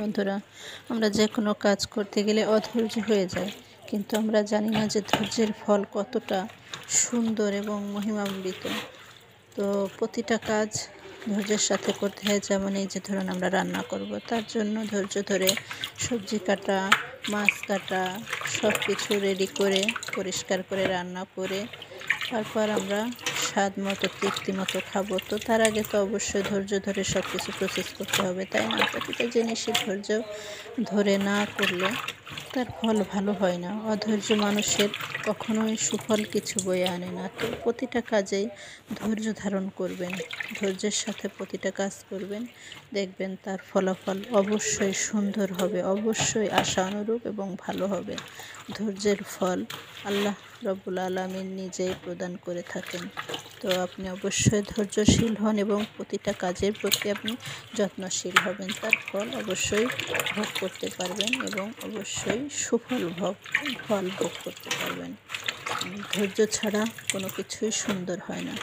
বন্ধুরা, আমরা যে কোনো কাজ করতে গেলে অধৈর্য হয়ে যায়, কিন্তু আমরা জানি না যে ধৈর্যের ফল কতটা সুন্দর এবং মহিমান্বিত। তো প্রতিটা কাজ ধৈর্যের সাথে করতে হয়। যেমন এই যে ধরুন আমরা রান্না করব, তার জন্য ধৈর্য ধরে সবজি কাটা, মাছ কাটা, সব কিছু রেডি করে পরিষ্কার করে রান্না করে তারপর আমরা স্বাদ মতো তৃপ্তি মতো খাবো। তো তার আগে তো অবশ্যই ধৈর্য ধরে সব কিছু প্রসেস করতে হবে, তাই না? প্রতিটা জিনিসই ধৈর্য ধরে না করলে তার ফল ভালো হয় না। অধৈর্য মানুষের কখনোই সুফল কিছু বয়ে আনে না। তো প্রতিটা কাজেই ধৈর্য ধারণ করবেন, ধৈর্যের সাথে প্রতিটা কাজ করবেন, দেখবেন তার ফলাফল অবশ্যই সুন্দর হবে, অবশ্যই আশা অনুরূপ এবং ভালো হবে। ধৈর্যের ফল আল্লাহ রব্বুল আলামিন নিজেই প্রদান করে থাকেন। তো আপনি অবশ্যই ধৈর্যশীল হন এবং প্রতিটা কাজের প্রতি আপনি যত্নশীল হবেন, তার ফল অবশ্যই ভোগ করতে পারবেন এবং অবশ্যই সুফল ফল ভোগ করতে পারবেন। ধৈর্য ছাড়া কোনো কিছুই সুন্দর হয় না।